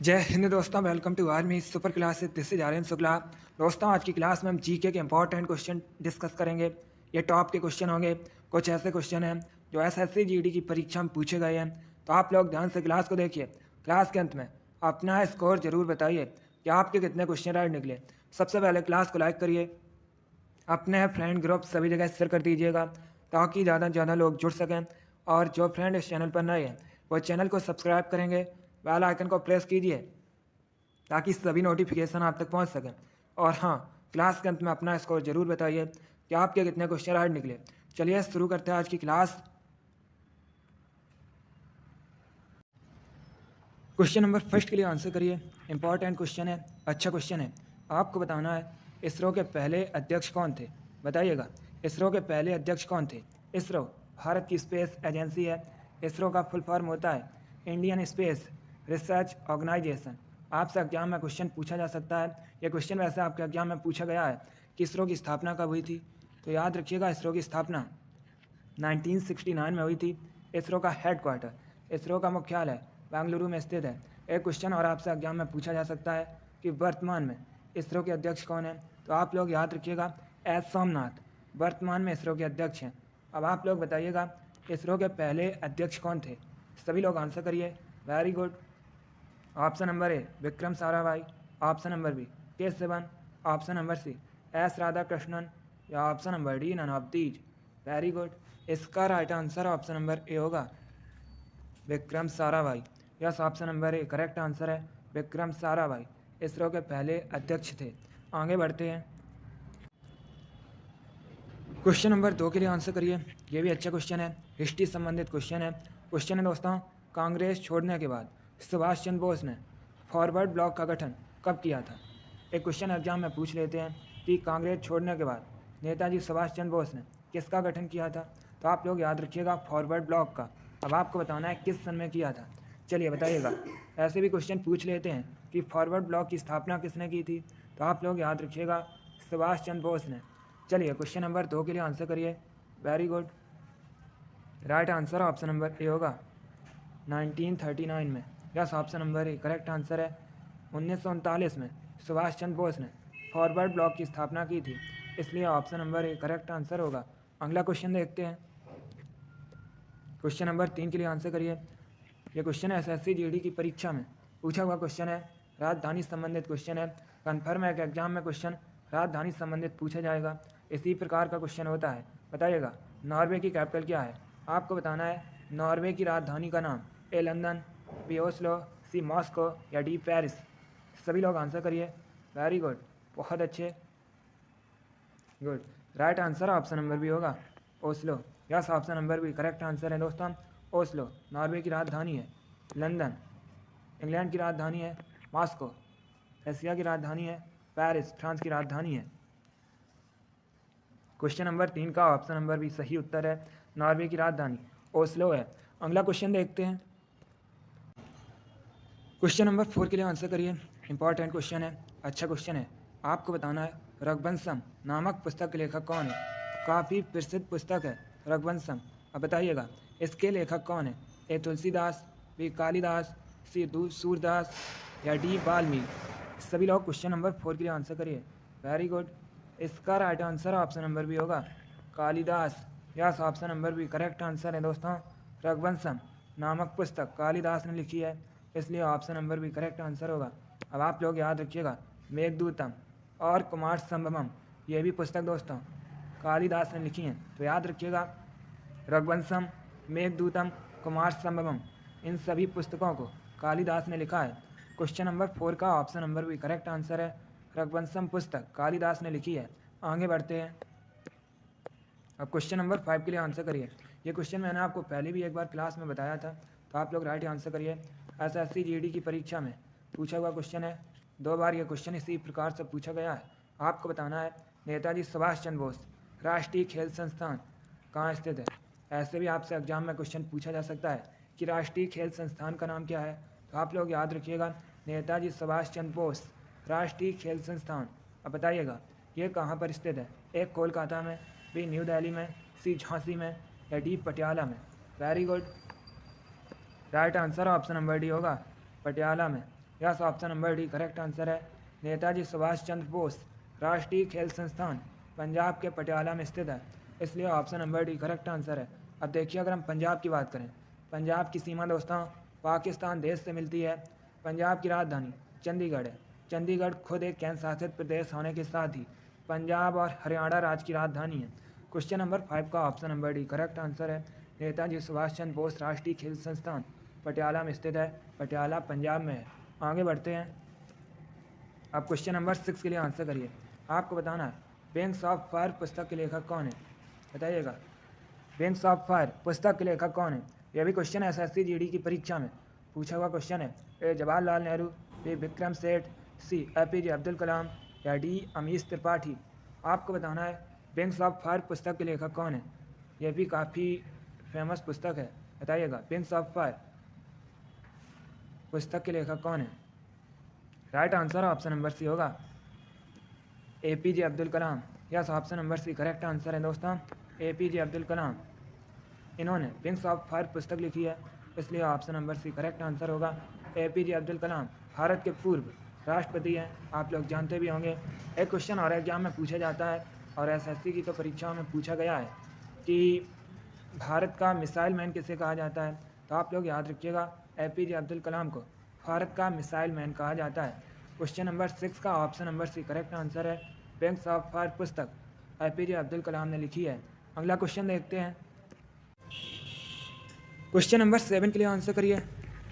जय हिंद दोस्तों, welcome to army super classes. This is Aryan Shukla. दोस्तों, आज की क्लास में हम जीके के इंपॉर्टेंट क्वेश्चन डिस्कस करेंगे। ये टॉप के क्वेश्चन होंगे। कुछ ऐसे क्वेश्चन हैं जो एसएससी जीडी की परीक्षा में पूछे गए हैं, तो आप लोग ध्यान से क्लास को देखिए। क्लास के अंत में अपना स्कोर जरूर बताइए कि आपके कितने क्वेश्चन राइट निकले। सबसे पहले क्लास को लाइक करिए, अपने फ्रेंड ग्रुप सभी जगह शेयर कर दीजिएगा ताकि ज़्यादा से ज़्यादा लोग जुड़ सकें। और जो फ्रेंड इस चैनल पर नए हैं वो चैनल को सब्सक्राइब करेंगे, बेल आइकन को प्रेस कीजिए ताकि सभी नोटिफिकेशन आप तक पहुंच सकें। और हाँ, क्लास के अंत में अपना स्कोर जरूर बताइए कि आपके कितने क्वेश्चन राइट निकले। चलिए शुरू करते हैं आज की क्लास। क्वेश्चन नंबर फर्स्ट के लिए आंसर करिए। इंपॉर्टेंट क्वेश्चन है, अच्छा क्वेश्चन है। आपको बताना है इसरो के पहले अध्यक्ष कौन थे, बताइएगा। इसरो के पहले अध्यक्ष कौन थे। इसरो भारत की स्पेस एजेंसी है। इसरो का फुल फॉर्म होता है इंडियन स्पेस रिसर्च ऑर्गेनाइजेशन। आपसे एग्जाम में क्वेश्चन पूछा जा सकता है। ये क्वेश्चन वैसे आपके एग्जाम में पूछा गया है कि इसरो की स्थापना कब हुई थी, तो याद रखिएगा इसरो की स्थापना 1969 में हुई थी। इसरो का हेडक्वार्टर, इसरो का मुख्यालय बेंगलुरु में स्थित है। एक क्वेश्चन और आपसे एग्जाम में पूछा जा सकता है कि वर्तमान में इसरो के अध्यक्ष कौन है, तो आप लोग याद रखिएगा एस सोमनाथ वर्तमान में इसरो के अध्यक्ष हैं। अब आप लोग बताइएगा इसरो के पहले अध्यक्ष कौन थे। सभी लोग आंसर करिए। Very good. Option number A Vikram Sarabhai, option number B K Sivan, option number C S Radhakrishnan, या option number D none of these. Very good. इसका right answer option number A होगा, Vikram Sarabhai. Yes, option number A correct answer है, विक्रम साराभाई इसरो के पहले अध्यक्ष थे। आगे बढ़ते हैं। क्वेश्चन नंबर 2 के लिए आंसर करिए। ये भी अच्छा क्वेश्चन है, हिस्ट्री संबंधित क्वेश्चन है। क्वेश्चन है दोस्तों, कांग्रेस छोड़ने के बाद सुभाष चंद्र बोस ने फॉरवर्ड ब्लॉक का गठन कब किया था। एक क्वेश्चन एग्जाम में पूछ लेते हैं कि कांग्रेस छोड़ने के बाद नेताजी सुभाष चंद्र बोस ने किसका गठन किया था, तो आप लोग याद रखिएगा फॉरवर्ड ब्लॉक का। अब आपको बताना है किस सन में किया था। चलिए बताइएगा। ऐसे भी क्वेश्चन पूछ लेते हैं कि फॉरवर्ड ब्लॉक की स्थापना किसने की थी, तो आप लोग याद रखिएगा सुभाष चंद्र बोस ने। चलिए क्वेश्चन नंबर 2 के लिए आंसर करिए। Very good. Right answer option number A होगा 1939 में। Yes, option number A correct answer है। 1939 में सुभाष चंद्र बोस ने फॉरवर्ड ब्लॉक की स्थापना की थी, इसलिए option number A correct answer होगा। अगला क्वेश्चन देखते हैं। क्वेश्चन नंबर 3 के लिए आंसर करिए। यह क्वेश्चन एसएससी जीडी की परीक्षा में पूछा हुआ क्वेश्चन है, राजधानी संबंधित क्वेश्चन है। कन्फर्म है कि एग्जाम में क्वेश्चन राजधानी संबंधित पूछा जाएगा। इसी प्रकार का क्वेश्चन होता है। बताइएगा नॉर्वे की कैपिटल क्या है। आपको बताना है नॉर्वे की राजधानी का नाम। A London, B Oslo, C Moscow, या डी पेरिस। सभी लोग आंसर करिए। वेरी गुड, बहुत अच्छे, good. Right answer option number B होगा Oslo. Yes, option number B correct answer है दोस्तों। ओस्लो नॉर्वे की राजधानी है। लंदन इंग्लैंड की राजधानी है। मॉस्को रशिया की राजधानी है। पेरिस फ्रांस की राजधानी है। क्वेश्चन नंबर 3 का ऑप्शन नंबर भी सही उत्तर है, नॉर्वे की राजधानी ओस्लो है। अगला क्वेश्चन देखते हैं। क्वेश्चन नंबर 4 के लिए आंसर करिए। इंपॉर्टेंट क्वेश्चन है, अच्छा क्वेश्चन है। आपको बताना है रघुवंशम नामक पुस्तक के लेखक कौन है। काफ़ी प्रसिद्ध पुस्तक है रघुवंशम। अब बताइएगा इसके लेखक कौन है। ए तुलसीदास, बी कालिदास, सी सूरदास, या डी वाल्मीकि। सभी लोग क्वेश्चन नंबर 4 के लिए आंसर करिए। Very good. इसका right answer option number B होगा Kalidas. Yes, option number B correct answer है दोस्तों। रघुवंशम नामक पुस्तक कालिदास ने लिखी है, इसलिए ऑप्शन नंबर भी करेक्ट आंसर होगा। अब आप लोग याद रखिएगा मेघदूतम और कुमार संभवम, ये भी पुस्तक दोस्तों कालिदास ने लिखी हैं, तो याद रखिएगा रघुवंशम, मेघदूतम, कुमार संभवम, इन सभी पुस्तकों को कालिदास ने लिखा है। क्वेश्चन नंबर 4 का ऑप्शन नंबर भी करेक्ट आंसर है, रघुवंशम पुस्तक कालिदास ने लिखी है। आगे बढ़ते हैं। अब क्वेश्चन नंबर 5 के लिए आंसर करिए। ये क्वेश्चन मैंने आपको पहले भी एक बार क्लास में बताया था, तो आप लोग राइट आंसर करिए। एसएससी जीडी की परीक्षा में पूछा हुआ क्वेश्चन है, 2 बार ये क्वेश्चन इसी प्रकार से पूछा गया है। आपको बताना है नेताजी सुभाष चंद्र बोस राष्ट्रीय खेल संस्थान कहाँ स्थित है। ऐसे भी आपसे एग्जाम में क्वेश्चन पूछा जा सकता है कि राष्ट्रीय खेल संस्थान का नाम क्या है, तो आप लोग याद रखिएगा नेताजी सुभाष चंद्र बोस राष्ट्रीय खेल संस्थान। अब बताइएगा ये कहाँ पर स्थित है। ए कोलकाता में, बी न्यू दिल्ली में, सी झांसी में, या डी पटियाला में। Very good. Right answer option number D होगा पटियाला में। Yes option number D correct answer है। नेताजी सुभाष चंद्र बोस राष्ट्रीय खेल संस्थान पंजाब के पटियाला में स्थित है, इसलिए option number D correct answer है। अब देखिए अगर हम पंजाब की बात करें, पंजाब की सीमा दोस्तों पाकिस्तान देश से मिलती है। पंजाब की राजधानी चंडीगढ़ है। चंडीगढ़ खुद एक केंद्र शासित प्रदेश होने के साथ ही पंजाब और हरियाणा राज्य की राजधानी है। क्वेश्चन नंबर 5 का option number D correct answer है। नेताजी सुभाष चंद्र बोस राष्ट्रीय खेल संस्थान पटियाला में स्थित है। पटियाला पंजाब में है। आगे बढ़ते हैं। अब क्वेश्चन नंबर 6 के लिए आंसर करिए। आपको बताना है विंग्स ऑफ फायर पुस्तक के लेखक कौन है, बताइएगा। विंग्स ऑफ फायर पुस्तक के लेखक कौन है? यह भी क्वेश्चन एसएससी जीडी की परीक्षा में पूछा हुआ क्वेश्चन है। ए जवाहरलाल नेहरू, बी विक्रम सेठ, सी एपीजे अब्दुल कलाम या डी अमीश त्रिपाठी। आपको बताना है विंग्स ऑफ फायर पुस्तक के लेखक कौन है। यह भी काफ़ी फेमस पुस्तक है, बताइएगा। विंग्स ऑफ फायर पुस्तक के लेखक कौन है? Right answer option number C होगा, APJ Abdul Kalam. Yes option number C correct answer है दोस्तों, एपीजे अब्दुल कलाम। इन्होंने विंग्स ऑफ फायर पुस्तक लिखी है, इसलिए option number C correct answer होगा। एपीजे अब्दुल कलाम भारत के पूर्व राष्ट्रपति हैं, आप लोग जानते भी होंगे। एक क्वेश्चन और एग्जाम में पूछा जाता है और एसएससी की तो परीक्षाओं में पूछा गया है कि भारत का मिसाइल मैन किसे कहा जाता है, तो आप लोग याद रखिएगा एपीजे अब्दुल कलाम को भारत का मिसाइल मैन कहा जाता है। क्वेश्चन नंबर 6 का option number C correct answer है। विंग्स ऑफ फायर पुस्तक एपीजे अब्दुल कलाम ने लिखी है। अगला क्वेश्चन देखते हैं। क्वेश्चन नंबर 7 के लिए आंसर करिए।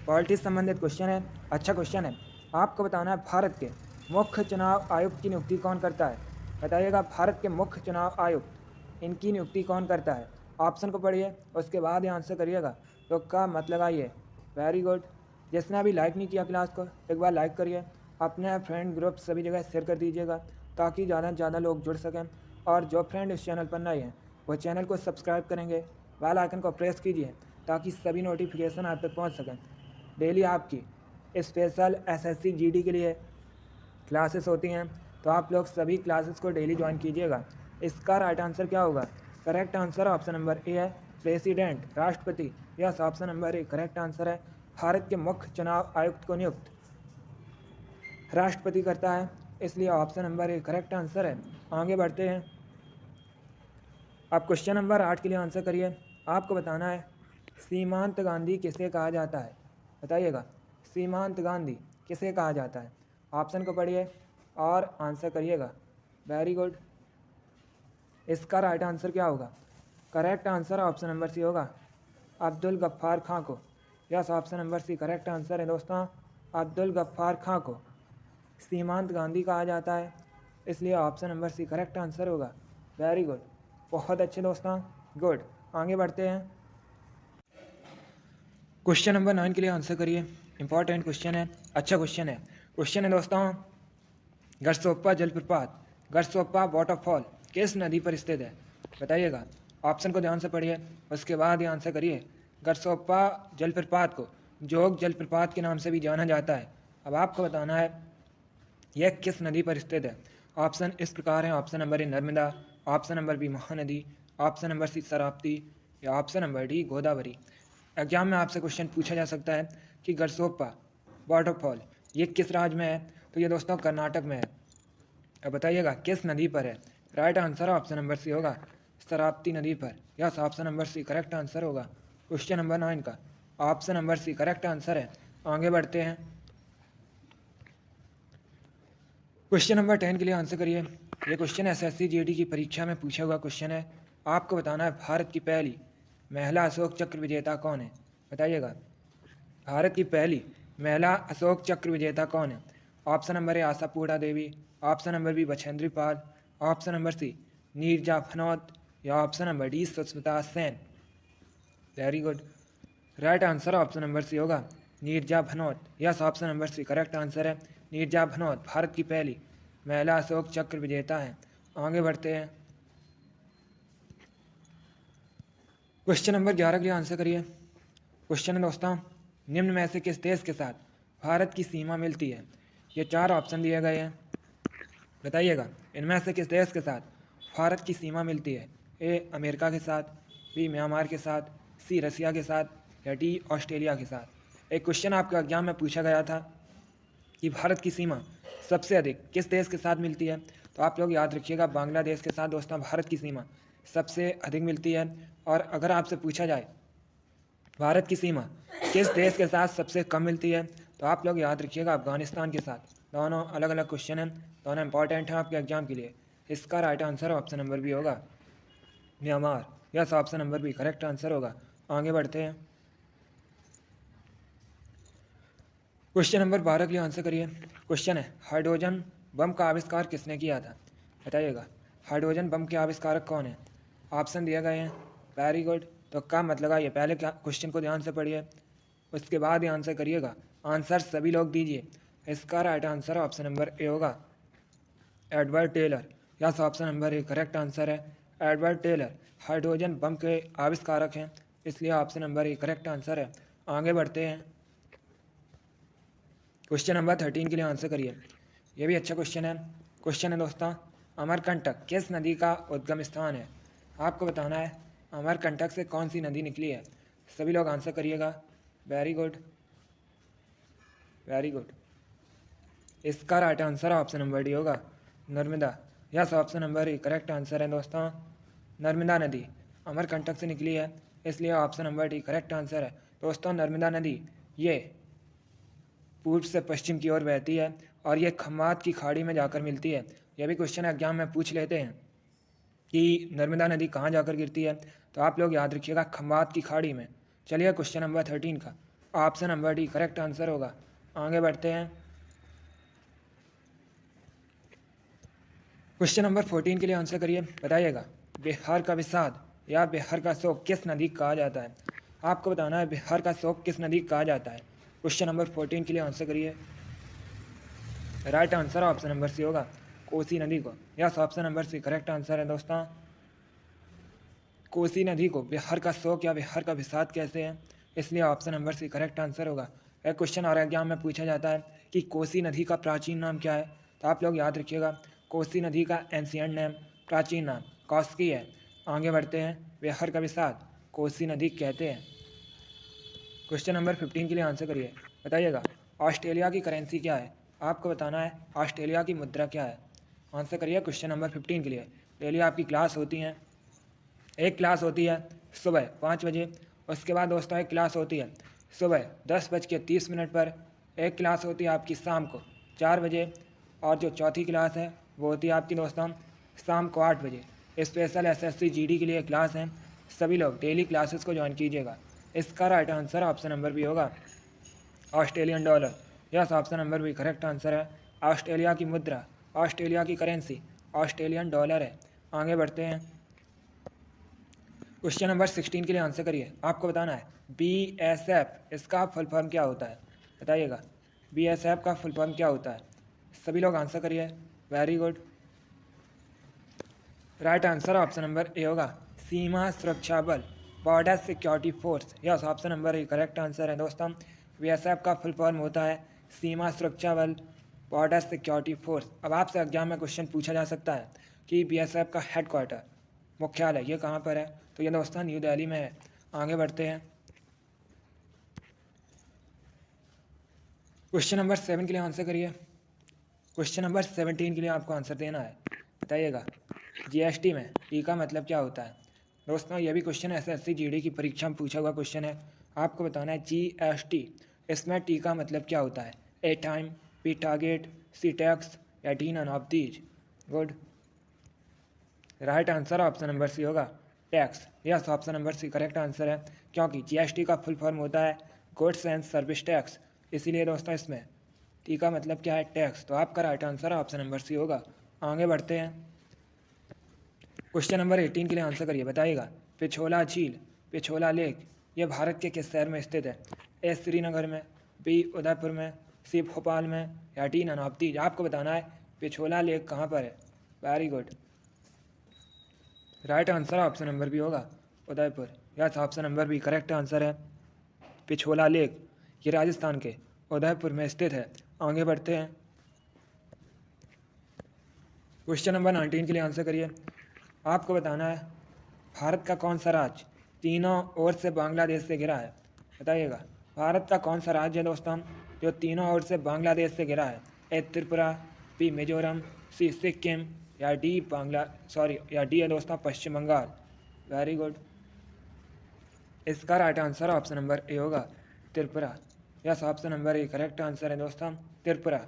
पॉलिटिक्स संबंधित क्वेश्चन है, अच्छा क्वेश्चन है। आपको बताना है भारत के मुख्य चुनाव आयुक्त की नियुक्ति कौन करता है, बताइएगा। भारत के मुख्य चुनाव आयुक्त इनकी नियुक्ति कौन करता है? ऑप्शन को पढ़िए, उसके बाद ये आंसर करिएगा। तो का मत लगाइए। Very good. जिसने अभी लाइक नहीं किया क्लास को, एक बार लाइक करिए, अपने फ्रेंड ग्रुप सभी जगह शेयर कर दीजिएगा ताकि ज़्यादा से ज़्यादा लोग जुड़ सकें। और जो फ्रेंड इस चैनल पर नए हैं वो चैनल को सब्सक्राइब करेंगे, बेल आइकन को प्रेस कीजिए ताकि सभी नोटिफिकेशन आप तक पहुंच सकें। डेली आपकी स्पेशल एसएससी जीडी के लिए क्लासेस होती हैं, तो आप लोग सभी क्लासेस को डेली ज्वाइन कीजिएगा। इसका राइट आंसर क्या होगा? करेक्ट आंसर ऑप्शन नंबर ए है, प्रेसिडेंट राष्ट्रपति। Yes option number A correct answer है। भारत के मुख्य चुनाव आयुक्त को नियुक्त राष्ट्रपति करता है, इसलिए option number A correct answer है। आगे बढ़ते हैं। अब क्वेश्चन नंबर 8 के लिए आंसर करिए। आपको बताना है सीमांत गांधी किसे कहा जाता है, बताइएगा। सीमांत गांधी किसे कहा जाता है? ऑप्शन को पढ़िए और आंसर करिएगा। Very good. इसका राइट आंसर क्या होगा? Correct answer option number C होगा, अब्दुल गफ्फार खां को। Yes option number C correct answer है दोस्तों, अब्दुल गफ्फार खां को सीमांत गांधी कहा जाता है, इसलिए option number C correct answer होगा। वेरी गुड, बहुत अच्छे दोस्तों, गुड। आगे बढ़ते हैं। क्वेश्चन नंबर 9 के लिए आंसर करिए। इंपॉर्टेंट क्वेश्चन है, अच्छा क्वेश्चन है। क्वेश्चन है दोस्तों, गरसोप्पा जलप्रपात, गरसोप्पा वाटरफॉल किस नदी पर स्थित है, बताइएगा। ऑप्शन को ध्यान से पढ़िए, उसके बाद ये आंसर करिए। गरसोप्पा जलप्रपात को जोग जलप्रपात के नाम से भी जाना जाता है। अब आपको बताना है यह किस नदी पर स्थित है। ऑप्शन इस प्रकार है। Option number A Narmada, option number B Mahanadi, option number C Sharavati या option number D Godavari. Exam में आपसे क्वेश्चन पूछा जा सकता है कि गरसोप्पा वाटरफॉल ये किस राज्य में है, तो ये दोस्तों कर्नाटक में है। अब बताइएगा किस नदी पर है। Right answer option number C होगा, शरावती नदी पर। Yes option number C correct answer होगा। क्वेश्चन नंबर 9 का option number C correct answer है। आगे बढ़ते हैं। क्वेश्चन नंबर 10 के लिए आंसर करिए। ये क्वेश्चन एसएससी जीडी की परीक्षा में पूछा हुआ क्वेश्चन है। आपको बताना है भारत की पहली महिला अशोक चक्र विजेता कौन है, बताइएगा। भारत की पहली महिला अशोक चक्र विजेता कौन है? Option number A Ashapurna Devi, option number B Bachendri Pal, option number C Neerja Bhanot या option number D Sushmita Sen. Very good. Right answer option number C होगा, Neerja Bhanot. Yes option number C correct answer है। नीरजा भनोत भारत की पहली महिला अशोक चक्र विजेता है। आगे बढ़ते हैं। क्वेश्चन नंबर 11 के लिए आंसर करिए। क्वेश्चन है दोस्तों, निम्न में से किस देश के साथ भारत की सीमा मिलती है? ये 4 ऑप्शन दिए गए हैं, बताइएगा। इनमें से किस देश के साथ भारत की सीमा मिलती है? ए अमेरिका के साथ, बी म्यांमार के साथ, सी रसिया के साथ या डी ऑस्ट्रेलिया के साथ। एक क्वेश्चन आपके एग्जाम में पूछा गया था कि भारत की सीमा सबसे अधिक किस देश के साथ मिलती है? तो आप लोग याद रखिएगा, बांग्लादेश के साथ दोस्तों भारत की सीमा सबसे अधिक मिलती है। और अगर आपसे पूछा जाए भारत की सीमा किस देश के साथ सबसे कम मिलती है, तो आप लोग याद रखिएगा अफगानिस्तान के साथ। दोनों अलग अलग क्वेश्चन हैं, दोनों इंपॉर्टेंट हैं आपके एग्जाम के लिए। इसका right answer option number B होगा, Myanmar. Yes, option number B correct answer होगा। आगे बढ़ते हैं, क्वेश्चन नंबर 12 के लिए आंसर करिए। क्वेश्चन है, हाइड्रोजन बम का आविष्कार किसने किया था? बताइएगा, हाइड्रोजन बम के आविष्कारक कौन है? ऑप्शन दिए गए हैं, वेरी गुड। तो क्या मतलब है, ये पहले क्या क्वेश्चन को ध्यान से पढ़िए, उसके बाद ही आंसर करिएगा। आंसर सभी लोग दीजिए। इसका right answer option number A होगा, Edward Teller. Yes, option number A correct answer है, एडवर्ड टेलर हाइड्रोजन बम के आविष्कारक हैं, इसलिए option number A correct answer है। आगे बढ़ते हैं, क्वेश्चन नंबर 13 के लिए आंसर करिए। ये भी अच्छा क्वेश्चन है। क्वेश्चन है दोस्तों, अमरकंटक किस नदी का उद्गम स्थान है? आपको बताना है अमरकंटक से कौन सी नदी निकली है। सभी लोग आंसर करिएगा, वेरी गुड वेरी गुड। इसका right answer option number D होगा, Narmada. Yes, option number A correct answer है दोस्तों, नर्मदा नदी अमरकंटक से निकली है, इसलिए option number D correct answer है। दोस्तों नर्मदा नदी ये पूर्व से पश्चिम की ओर बहती है और ये खम्मात की खाड़ी में जाकर मिलती है। यह भी क्वेश्चन एग्जाम में पूछ लेते हैं कि नर्मदा नदी कहाँ जाकर गिरती है, तो आप लोग याद रखिएगा खम्मात की खाड़ी में। चलिए क्वेश्चन नंबर 13 का option number D correct answer होगा। आगे बढ़ते हैं, क्वेश्चन नंबर 14 के लिए आंसर करिए। बताइएगा, बिहार का विषाद या बिहार का शोक किस नदी को कहा जाता है? आपको बताना है बिहार का शोक किस नदी को कहा जाता है। क्वेश्चन नंबर 14 के लिए आंसर करिए। Right answer option number C होगा, कोसी नदी को। Yes, option number C correct answer है दोस्तों, कोसी नदी को बिहार का शोक या बिहार का विषाद कहते हैं, इसलिए option number C correct answer होगा। एक क्वेश्चन और एग्जाम में पूछा जाता है कि कोसी नदी का प्राचीन नाम क्या है, तो आप लोग याद रखिएगा कोसी नदी का एंशिएंट नेम, प्राचीन नाम कौस्की है। आगे बढ़ते हैं, बिहार का विषाद कोसी नदी कहते हैं। क्वेश्चन नंबर 15 के लिए आंसर करिए। बताइएगा, ऑस्ट्रेलिया की करेंसी क्या है? आपको बताना है ऑस्ट्रेलिया की मुद्रा क्या है। आंसर करिए क्वेश्चन नंबर 15 के लिए। डेली आपकी क्लास होती हैं, एक क्लास होती है सुबह 5 बजे, उसके बाद दोस्तों एक क्लास होती है सुबह 10:30 पर, एक क्लास होती है आपकी शाम को 4 बजे, और जो चौथी क्लास है वो होती है आपकी दोस्तों शाम को 8 बजे। स्पेशल एसएससी जीडी के लिए क्लास है, सभी लोग डेली क्लासेस को ज्वाइन कीजिएगा। इसका right answer option number B होगा, Australian dollar. Yes, option number B correct answer है, ऑस्ट्रेलिया की मुद्रा, ऑस्ट्रेलिया की करेंसी ऑस्ट्रेलियन डॉलर है। आगे बढ़ते हैं, क्वेश्चन नंबर 16 के लिए आंसर करिए। आपको बताना है BSF इसका फुल फॉर्म क्या होता है? बताइएगा, BSF का फुल फॉर्म क्या होता है? सभी लोग आंसर करिए, very good. Right answer option number A होगा, सीमा सुरक्षा बल, border security force. Yes, option number A correct answer है दोस्तों, BSF का फुल फॉर्म होता है सीमा सुरक्षा बल, बॉर्डर सिक्योरिटी फोर्स। अब आपसे एग्जाम में क्वेश्चन पूछा जा सकता है कि BSF का हेडक्वार्टर, मुख्यालय ये कहाँ पर है? तो ये दोस्तों न्यू दिल्ली में है। आगे बढ़ते हैं, क्वेश्चन नंबर 7 के लिए आंसर करिए। क्वेश्चन नंबर 17 के लिए आपको आंसर देना है। बताइएगा, GST में टी का मतलब क्या होता है? दोस्तों ये भी क्वेश्चन एसएससी जीडी की परीक्षा में पूछा हुआ क्वेश्चन है। आपको बताना है GST इसमें टी का मतलब क्या होता है? A time, B target, C tax या D none of these. Good. Right answer option number C होगा, tax. Yes, option number C correct answer है, क्योंकि GST का फुल फॉर्म होता है गुड्स एंड सर्विस टैक्स, इसीलिए दोस्तों इसमें टी का मतलब क्या है? टैक्स। तो आपका right answer option number C होगा। आगे बढ़ते हैं, क्वेश्चन नंबर 18 के लिए आंसर करिए। बताइएगा, पिछोला झील, पिछोला लेक ये भारत के किस शहर में स्थित है? ए श्रीनगर में, बी उदयपुर में, सी भोपाल में या डी नन ऑफ दीज। आपको बताना है पिछोला लेक कहाँ पर है। Very good. Right answer option number B होगा, Udaipur. Yes, option number B correct answer है, पिछोला लेक ये राजस्थान के उदयपुर में स्थित है। आगे बढ़ते हैं, क्वेश्चन नंबर 19 के लिए आंसर करिए। आपको बताना है भारत का कौन सा राज्य तीनों ओर से बांग्लादेश से घिरा है? बताइएगा, भारत का कौन सा राज्य है दोस्तों जो तीनों ओर से बांग्लादेश से घिरा है? A Tripura, B Mizoram, C Sikkim या डी है दोस्तों पश्चिम बंगाल। Very good. इसका right answer option number A होगा Tripura. Yes, option number A correct answer है दोस्तों त्रिपुरा।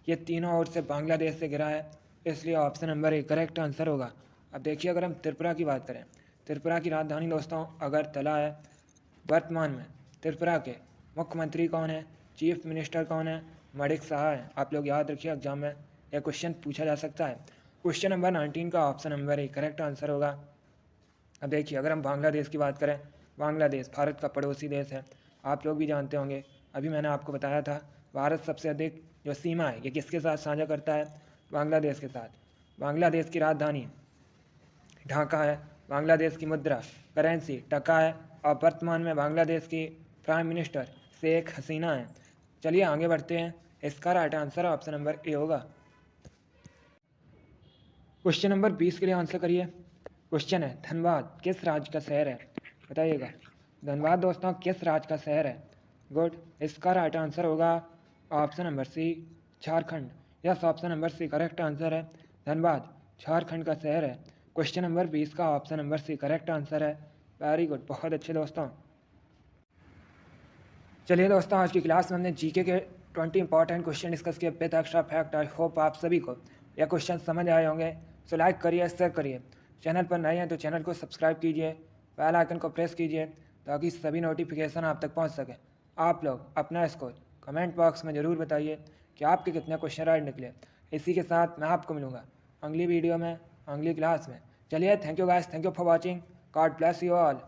ये तीनों ओर से बांग्लादेश से घिरा है, इसलिए option number A correct answer होगा। अब देखिए, अगर हम त्रिपुरा की बात करें, त्रिपुरा की राजधानी दोस्तों अगरतला है। वर्तमान में त्रिपुरा के मुख्यमंत्री कौन है, चीफ मिनिस्टर कौन है? मणिक शाह है। आप लोग याद रखिए, एग्जाम में यह क्वेश्चन पूछा जा सकता है। क्वेश्चन नंबर 19 का option number A correct answer होगा। अब देखिए, अगर हम बांग्लादेश की बात करें, बांग्लादेश भारत का पड़ोसी देश है। आप लोग भी जानते होंगे, अभी मैंने आपको बताया था, भारत सबसे अधिक जो सीमा है ये किसके साथ साझा करता है? बांग्लादेश के साथ। बांग्लादेश की राजधानी ढाका है। बांग्लादेश की मुद्रा करेंसी टका है और वर्तमान में बांग्लादेश की प्राइम मिनिस्टर शेख हसीना है। चलिए आगे बढ़ते हैं। इसका right answer option number A होगा। क्वेश्चन नंबर 20 के लिए आंसर करिए। क्वेश्चन है, धनबाद किस राज्य का शहर है? बताइएगा। धनबाद दोस्तों किस राज्य का शहर है? गुड। इसका राइट आंसर होगा option number C Jharkhand. Yes, option number C correct answer है। धनबाद झारखंड का शहर है। क्वेश्चन नंबर 20 का option number C correct answer है। वेरी गुड, बहुत अच्छे दोस्तों। चलिए दोस्तों, आज की क्लास में हमने जीके के 20 इंपॉर्टेंट क्वेश्चन डिस्कस किए with extra fact. I hope आप सभी को यह क्वेश्चन समझ आए होंगे। सो लाइक करिए, शेयर करिए। चैनल पर नए हैं तो चैनल को सब्सक्राइब कीजिए, बेल आइकन को प्रेस कीजिए ताकि सभी नोटिफिकेशन आप तक पहुंच सके। आप लोग अपना स्कोर कमेंट बॉक्स में ज़रूर बताइए कि आपके कितने क्वेश्चन राइट निकले। इसी के साथ मैं आपको मिलूँगा अगली वीडियो में, अगली क्लास में। चलिए, thank you guys, thank you for watching. God bless you all.